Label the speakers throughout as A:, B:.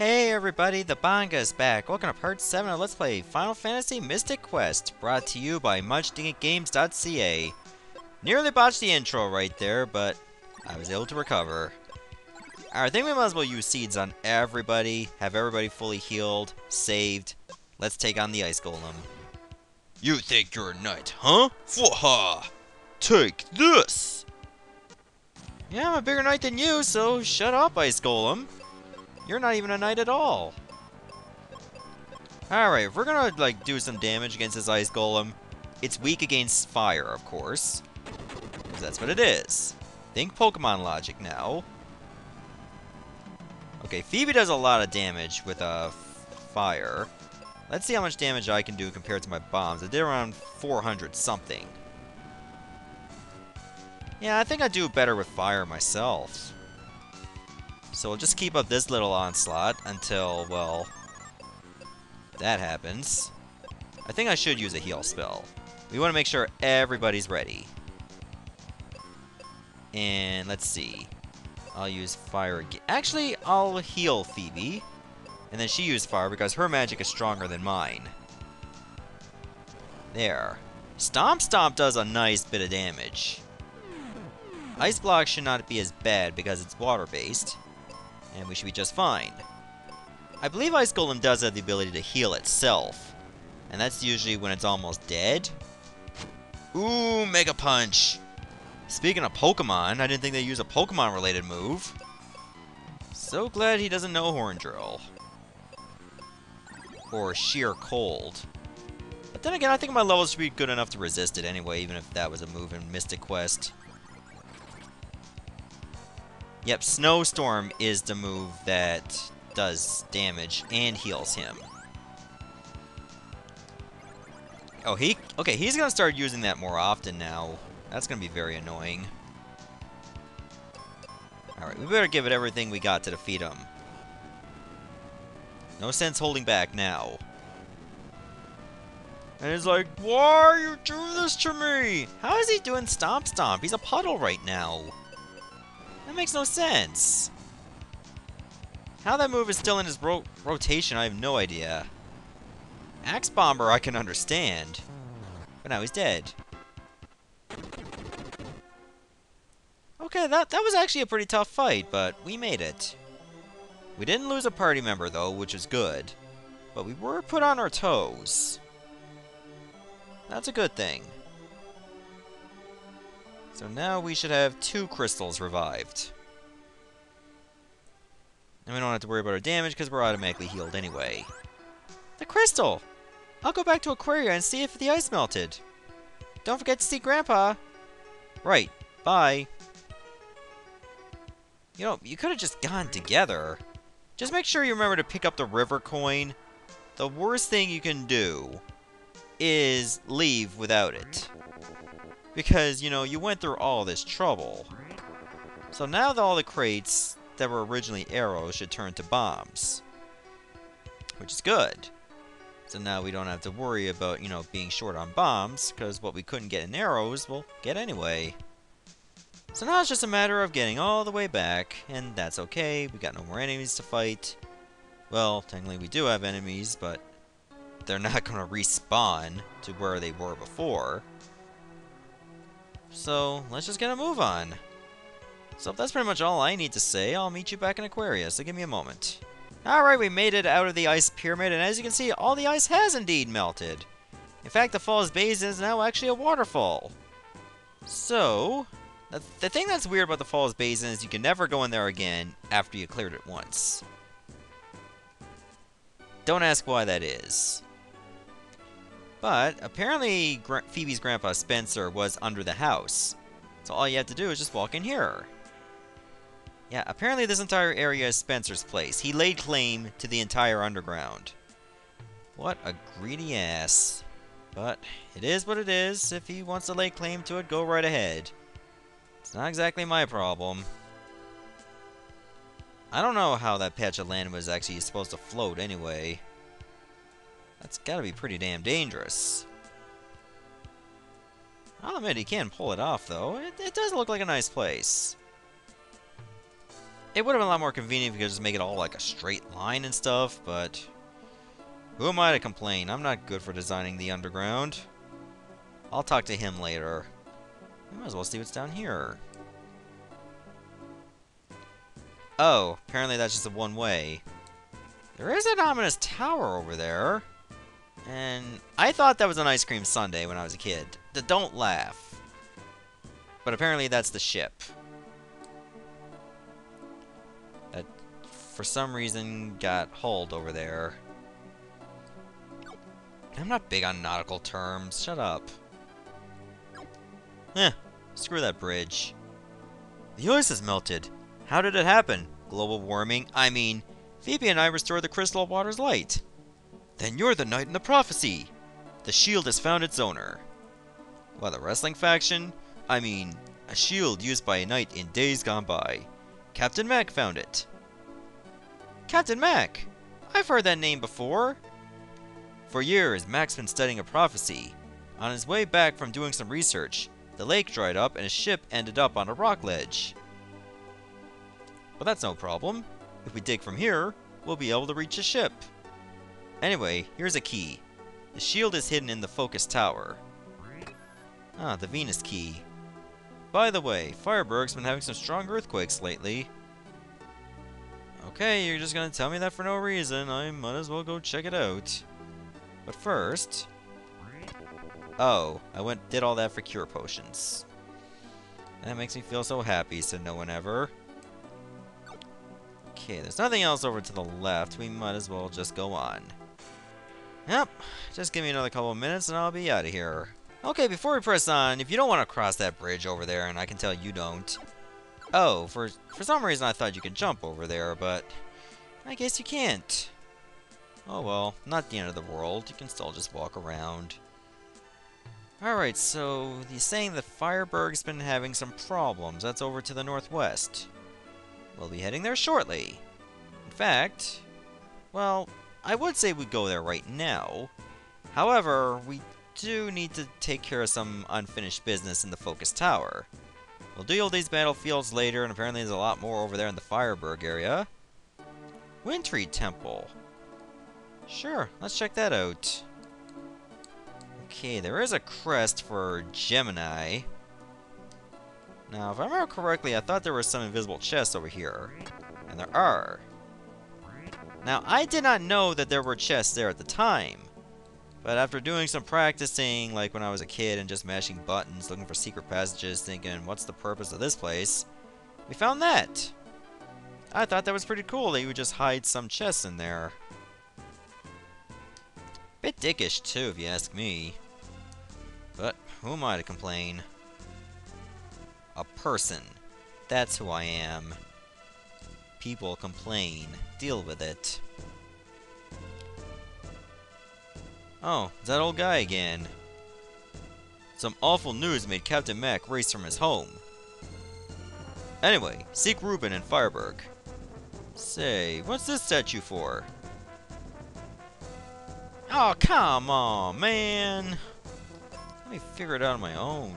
A: Hey everybody, the manga is back. Welcome to part 7 of Let's Play Final Fantasy Mystic Quest, brought to you by muchgames.ca. Nearly botched the intro right there, but I was able to recover. Alright, I think we might as well use seeds on everybody, have everybody fully healed, saved. Let's take on the Ice Golem. You think you're a knight, huh? Fwaha! Take this! Yeah, I'm a bigger knight than you, so shut up, Ice Golem. You're not even a knight at all. Alright, if we're gonna, do some damage against this Ice Golem, it's weak against fire, of course. Because that's what it is. Think Pokemon logic now. Okay, Phoebe does a lot of damage with, fire. Let's see how much damage I can do compared to my bombs. I did around 400 something. Yeah, I think I do better with fire myself. So we'll just keep up this little onslaught until, well, that happens. I think I should use a heal spell. We want to make sure everybody's ready. And let's see. I'll use fire again. Actually, I'll heal Phoebe. And then she used fire because her magic is stronger than mine. There. Stomp Stomp does a nice bit of damage. Ice Block should not be as bad because it's water-based. And we should be just fine. I believe Ice Golem does have the ability to heal itself. And that's usually when it's almost dead. Ooh, Mega Punch! Speaking of Pokemon, I didn't think they'd use a Pokemon-related move. So glad he doesn't know Horn Drill. Or Sheer Cold. But then again, I think my levels should be good enough to resist it anyway, even if that was a move in Mystic Quest. Yep, Snowstorm is the move that does damage and heals him. Oh, okay, he's gonna start using that more often now. That's gonna be very annoying. Alright, we better give it everything we got to defeat him. No sense holding back now. And he's like, why are you doing this to me? How is he doing Stomp Stomp? He's a puddle right now. That makes no sense. How that move is still in his rotation, I have no idea. Axe Bomber I can understand. But now he's dead. Okay, that was actually a pretty tough fight, but we made it. We didn't lose a party member, though, which is good. But we were put on our toes. That's a good thing. So now we should have 2 crystals revived. And we don't have to worry about our damage because we're automatically healed anyway. The crystal! I'll go back to Aquaria and see if the ice melted. Don't forget to see Grandpa! Right. Bye. You know, you could have just gone together. Just make sure you remember to pick up the river coin. The worst thing you can do is leave without it. Because, you know, you went through all this trouble. So now that all the crates that were originally arrows should turn to bombs. Which is good. So now we don't have to worry about, you know, being short on bombs, because what we couldn't get in arrows, we'll get anyway. So now it's just a matter of getting all the way back, and that's okay. We got no more enemies to fight. Well, technically we do have enemies, but they're not going to respawn to where they were before. So, let's just get a move on. So if that's pretty much all I need to say, I'll meet you back in Aquaria, so give me a moment. Alright, we made it out of the ice pyramid, and as you can see, all the ice has indeed melted. In fact, the Falls Basin is now actually a waterfall. So, the thing that's weird about the Falls Basin is you can never go in there again after you cleared it once. Don't ask why that is. But, apparently, Phoebe's grandpa Spencer was under the house. So all you have to do is just walk in here. Yeah, apparently this entire area is Spencer's place. He laid claim to the entire underground. What a greedy ass. But, it is what it is. If he wants to lay claim to it, go right ahead. It's not exactly my problem. I don't know how that patch of land was actually supposed to float anyway. That's gotta be pretty damn dangerous. I'll admit he can pull it off, though. It does look like a nice place. It would have been a lot more convenient if you could just make it all like a straight line and stuff, but who am I to complain? I'm not good for designing the underground. I'll talk to him later. We might as well see what's down here. Oh, apparently that's just a one-way. There is an ominous tower over there. And I thought that was an ice cream sundae when I was a kid. Don't laugh. But apparently that's the ship. That, for some reason, got hulled over there. I'm not big on nautical terms. Shut up. Screw that bridge. The ice has melted. How did it happen? Global warming? I mean, Phoebe and I restored the crystal water's light. Then you're the knight in the prophecy. The shield has found its owner. What, the wrestling faction? I mean, a shield used by a knight in days gone by. Captain Mac found it. Captain Mac! I've heard that name before. For years, Mac's been studying a prophecy. On his way back from doing some research, the lake dried up and his ship ended up on a rock ledge. But that's no problem. If we dig from here, we'll be able to reach the ship. Anyway, here's a key. The shield is hidden in the focus tower. Ah, the Venus key. By the way, Fireburg's been having some strong earthquakes lately. Okay, you're just gonna tell me that for no reason. I might as well go check it out. But first... Oh, I did all that for cure potions. That makes me feel so happy, said no one ever. Okay, there's nothing else over to the left. We might as well just go on. Yep, just give me another couple of minutes and I'll be out of here. Okay, before we press on, if you don't want to cross that bridge over there, and I can tell you don't. Oh, for some reason I thought you could jump over there, but I guess you can't. Oh well, not the end of the world. You can still just walk around. Alright, so he's saying that Fireburg's been having some problems. That's over to the northwest. We'll be heading there shortly. In fact, well, I would say we go there right now. However, we do need to take care of some unfinished business in the Focus Tower. We'll do all these battlefields later, and apparently there's a lot more over there in the Fireburg area. Wintery Temple. Sure, let's check that out. Okay, there is a crest for Gemini. Now, if I remember correctly, I thought there were some invisible chests over here. And there are. Now, I did not know that there were chests there at the time. But after doing some practicing, like when I was a kid and just mashing buttons, looking for secret passages, thinking, what's the purpose of this place? We found that. I thought that was pretty cool that you would just hide some chests in there. Bit dickish too, if you ask me. But who am I to complain? A person. That's who I am. People complain. Deal with it. Oh, it's that old guy again. Some awful news made Captain Mac race from his home. Anyway, seek Reuben in Fireburg. Say, what's this statue for? Oh, come on, man. Let me figure it out on my own.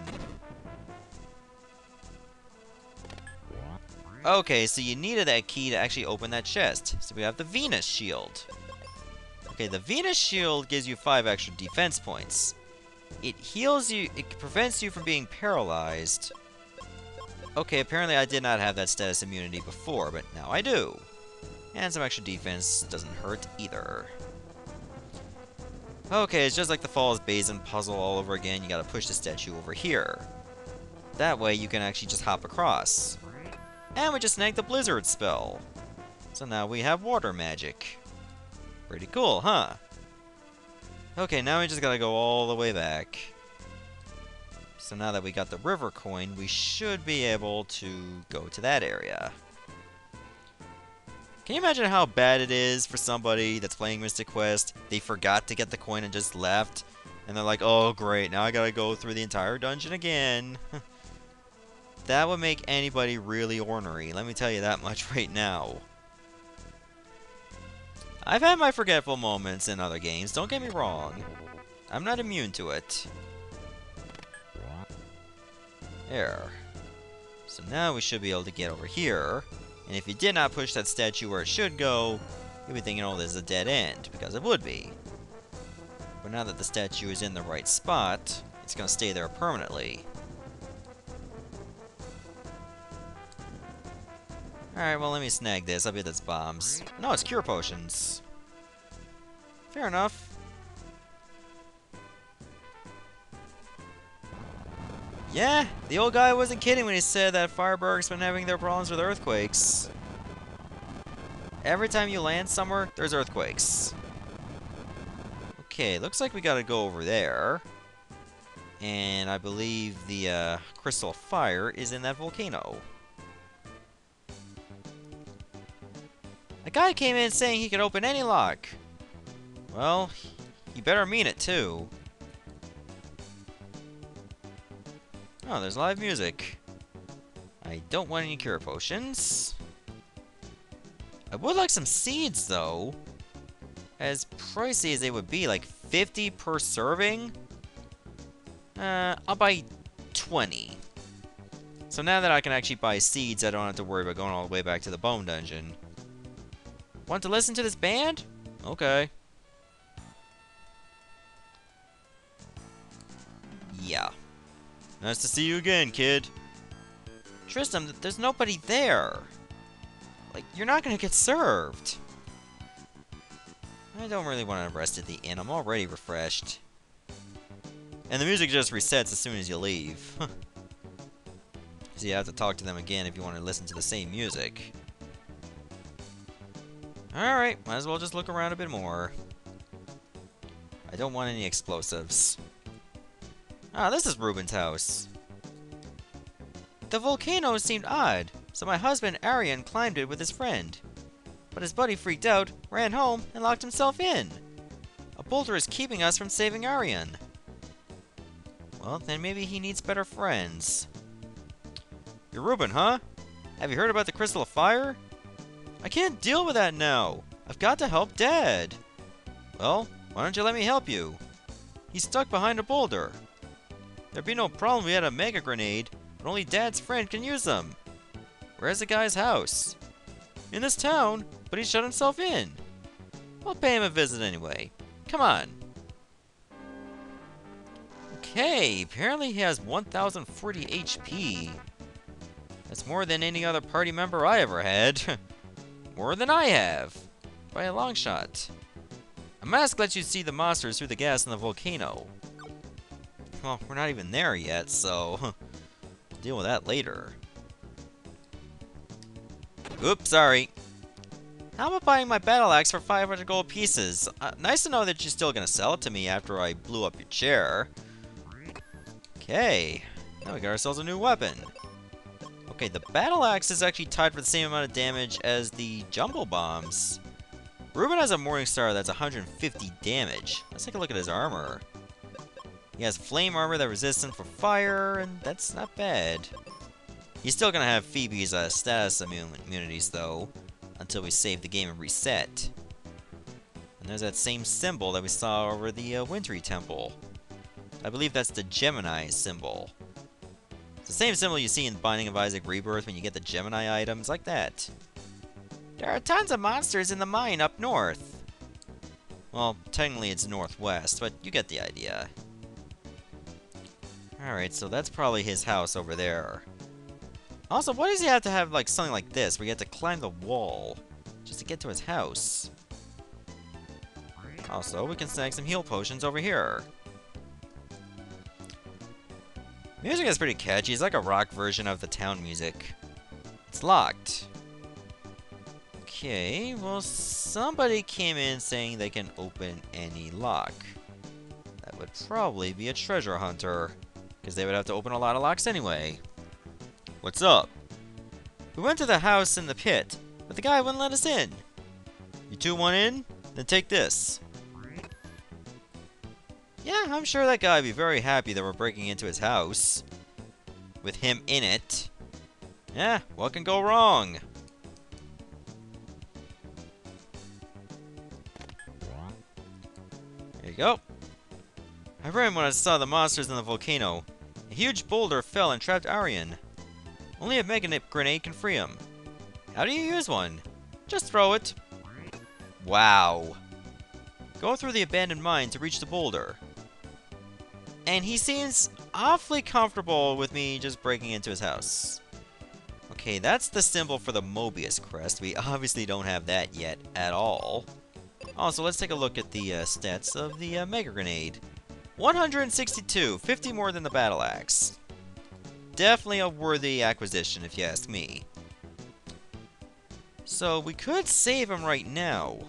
A: Okay, so you needed that key to actually open that chest. So we have the Venus shield. Okay, the Venus shield gives you 5 extra defense points. It heals you, it prevents you from being paralyzed. Okay, apparently I did not have that status immunity before, but now I do. And some extra defense doesn't hurt either. Okay, it's just like the Falls Basin puzzle all over again. You gotta push the statue over here. That way you can actually just hop across. And we just snagged the Blizzard spell. So now we have water magic. Pretty cool, huh? Okay, now we just gotta go all the way back. So now that we got the river coin, we should be able to go to that area. Can you imagine how bad it is for somebody that's playing Mystic Quest? They forgot to get the coin and just left. And they're like, oh great, now I gotta go through the entire dungeon again. That would make anybody really ornery, let me tell you that much right now. I've had my forgetful moments in other games, don't get me wrong. I'm not immune to it. There. So now we should be able to get over here. And if you did not push that statue where it should go, you'd be thinking, oh, this is a dead end, because it would be. But now that the statue is in the right spot, it's going to stay there permanently. Alright, well, let me snag this. I bet that's bombs. No, it's cure potions. Fair enough. Yeah, the old guy wasn't kidding when he said that Fireburg's been having their problems with earthquakes. Every time you land somewhere, there's earthquakes. Okay, looks like we gotta go over there. And I believe the Crystal of Fire is in that volcano. A guy came in saying he could open any lock. Well, he better mean it too. Oh, there's live music. I don't want any cure potions. I would like some seeds, though. As pricey as they would be, like 50 per serving. I'll buy 20. So now that I can actually buy seeds, I don't have to worry about going all the way back to the Bone Dungeon. Want to listen to this band? Okay. Yeah. Nice to see you again, kid. Tristan, there's nobody there. Like, you're not gonna get served. I don't really want to rest at the inn. I'm already refreshed. And the music just resets as soon as you leave. So you have to talk to them again if you want to listen to the same music. Alright, might as well just look around a bit more. I don't want any explosives. Ah, this is Ruben's house. The volcano seemed odd, so my husband Arian climbed it with his friend. But his buddy freaked out, ran home, and locked himself in. A boulder is keeping us from saving Arian. Well, then maybe he needs better friends. You're Ruben, huh? Have you heard about the Crystal of Fire? I can't deal with that now. I've got to help Dad. Well, why don't you let me help you? He's stuck behind a boulder. There'd be no problem if we had a mega grenade, but only Dad's friend can use them. Where's the guy's house? In this town, but he shut himself in. I'll pay him a visit anyway. Come on. Okay, apparently he has 1040 HP. That's more than any other party member I ever had. More than I have. By a long shot. A mask lets you see the monsters through the gas in the volcano. Well, we're not even there yet, so we'll deal with that later. Oops, sorry. How about buying my battle axe for 500 gold pieces? Nice to know that you're still gonna sell it to me after I blew up your chair. Okay, now we got ourselves a new weapon. Okay, the battle axe is actually tied for the same amount of damage as the jumbo bombs. Ruben has a Morning Star that's 150 damage. Let's take a look at his armor. He has flame armor that's resistant for fire, and that's not bad. He's still gonna have Phoebe's status immunities, though, until we save the game and reset. And there's that same symbol that we saw over the Wintery Temple. I believe that's the Gemini symbol. It's the same symbol you see in Binding of Isaac Rebirth when you get the Gemini items, like that. There are tons of monsters in the mine up north. Well, technically it's northwest, but you get the idea. Alright, so that's probably his house over there. Also, why does he have to have like something like this, where you have to climb the wall just to get to his house? Also, we can snag some heal potions over here. Music is pretty catchy. It's like a rock version of the town music. It's locked. Okay, well, somebody came in saying they can open any lock. That would probably be a treasure hunter, because they would have to open a lot of locks anyway. What's up? We went to the house in the pit, but the guy wouldn't let us in. You two want in? Then take this. Yeah, I'm sure that guy would be very happy that we're breaking into his house. With him in it. Yeah, what can go wrong? There you go. I ran when I saw the monsters in the volcano. A huge boulder fell and trapped Arian. Only a mega grenade can free him. How do you use one? Just throw it. Wow. Go through the abandoned mine to reach the boulder. And he seems awfully comfortable with me just breaking into his house. Okay, that's the symbol for the Mobius crest. We obviously don't have that yet at all. Also, let's take a look at the stats of the Mega Grenade. 162, 50 more than the Battle Axe. Definitely a worthy acquisition, if you ask me. So, we could save him right now.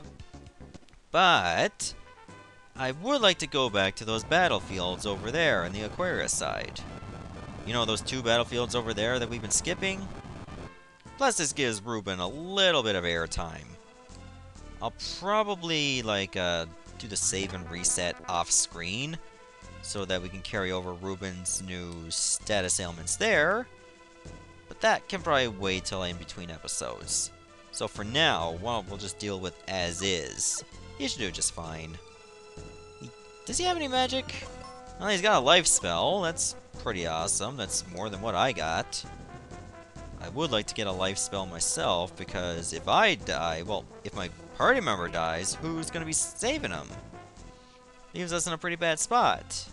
A: But I would like to go back to those battlefields over there on the Aquarius side. You know, those 2 battlefields over there that we've been skipping? Plus, this gives Ruben a little bit of airtime. I'll probably, like, do the save and reset off-screen, so that we can carry over Ruben's new status ailments there. But that can probably wait till in between episodes. So for now, well, we'll just deal with as is. He should do just fine. Does he have any magic? Well, he's got a life spell. That's pretty awesome. That's more than what I got. I would like to get a life spell myself, because if I die, well, if my party member dies, who's going to be saving him? Leaves us in a pretty bad spot.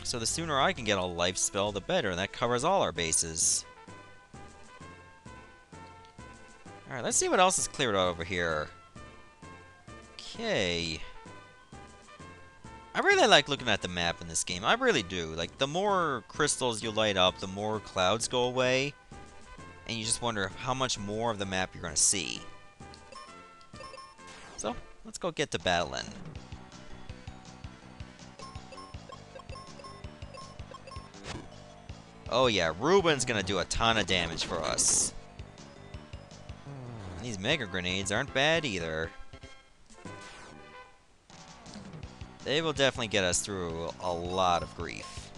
A: So the sooner I can get a life spell, the better, and that covers all our bases. Alright, let's see what else is cleared out over here. Okay. I really like looking at the map in this game. I really do. Like, the more crystals you light up, the more clouds go away. And you just wonder how much more of the map you're going to see. So, let's go get to battling. Oh yeah, Ruben's going to do a ton of damage for us. And these Mega Grenades aren't bad either. They will definitely get us through a lot of grief.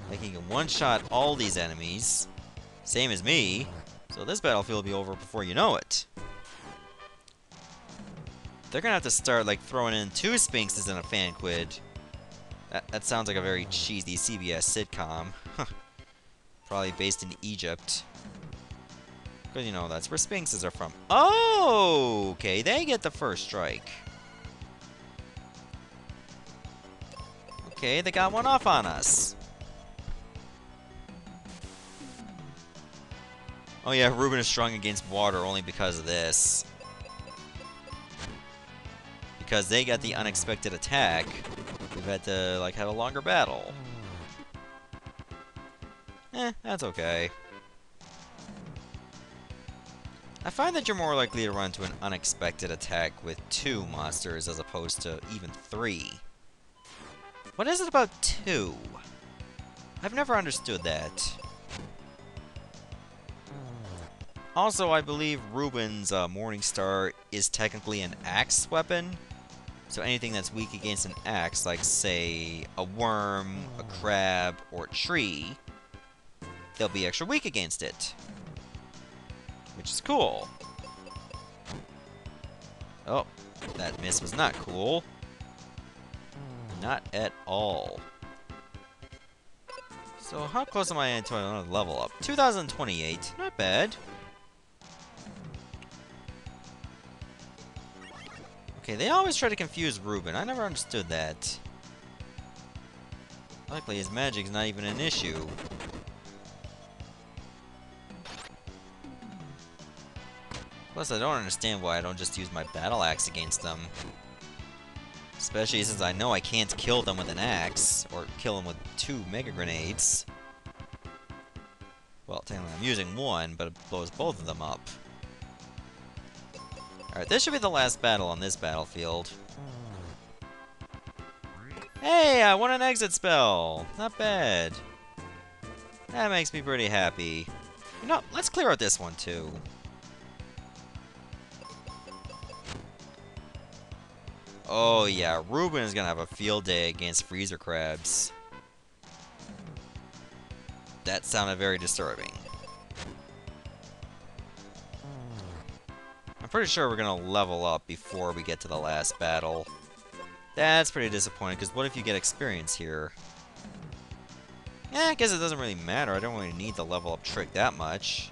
A: Like, you can one-shot all these enemies, same as me, so this battlefield will be over before you know it. They're gonna have to start, like, throwing in 2 Sphinxes in a Fanquid. That sounds like a very cheesy CBS sitcom. Probably based in Egypt. Because, you know, that's where Sphinxes are from. Oh! Okay, they get the first strike. Okay, they got one off on us. Oh yeah, Ruben is strong against water only because of this. Because they got the unexpected attack, we've had to, like, have a longer battle. That's okay. I find that you're more likely to run into an unexpected attack with 2 monsters as opposed to even 3. What is it about 2? I've never understood that. Also, I believe Ruben's Morningstar is technically an axe weapon. So anything that's weak against an axe, like, say, a worm, a crab, or a tree, they'll be extra weak against it. Which is cool. Oh, that miss was not cool. Not at all. So how close am I to another level up? 2028. Not bad. Okay, they always try to confuse Ruben. I never understood that. Luckily, his magic's not even an issue. Plus, I don't understand why I don't just use my battle axe against them. Especially since I know I can't kill them with an axe, or kill them with 2 Mega Grenades. Well, technically I'm using 1, but it blows both of them up. Alright, this should be the last battle on this battlefield. Hey, I won an exit spell! Not bad. That makes me pretty happy. You know, let's clear out this one too. Oh yeah, Ruben is gonna have a field day against freezer crabs. That sounded very disturbing. I'm pretty sure we're gonna level up before we get to the last battle. That's pretty disappointing, because what if you get experience here? I guess it doesn't really matter. I don't really need the level up trick that much.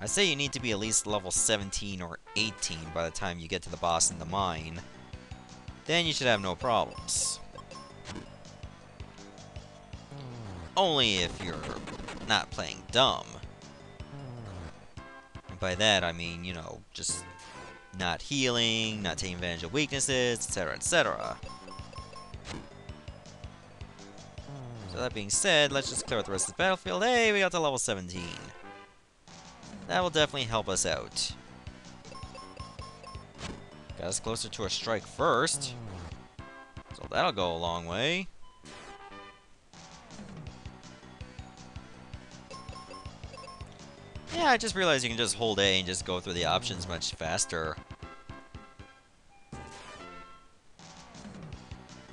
A: I say you need to be at least level 17 or 18 by the time you get to the boss in the mine. Then you should have no problems. Only if you're not playing dumb. And by that I mean, you know, just not healing, not taking advantage of weaknesses, etc., etc. So that being said, let's just clear out the rest of the battlefield. Hey, we got to level 17. That will definitely help us out. Got us closer to a strike first. So that'll go a long way. Yeah, I just realized you can just hold A and just go through the options much faster.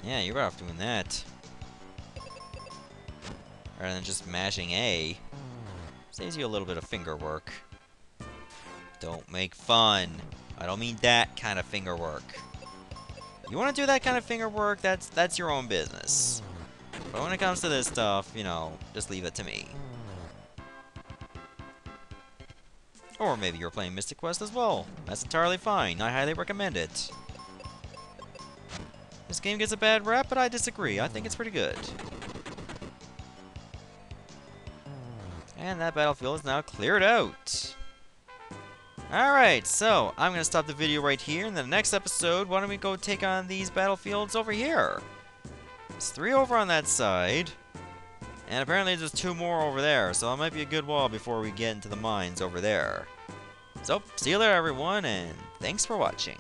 A: Yeah, you're better off doing that. Rather than just mashing A. Saves you a little bit of finger work. Don't make fun. I don't mean that kind of finger work. You want to do that kind of finger work, that's your own business. But when it comes to this stuff, you know, just leave it to me. Or maybe you're playing Mystic Quest as well. That's entirely fine. I highly recommend it. This game gets a bad rap, but I disagree. I think it's pretty good. And that battlefield is now cleared out. Alright, so I'm going to stop the video right here. In the next episode, why don't we go take on these battlefields over here? There's 3 over on that side. And apparently there's 2 more over there, so it might be a good while before we get into the mines over there. So, see you later everyone, and thanks for watching.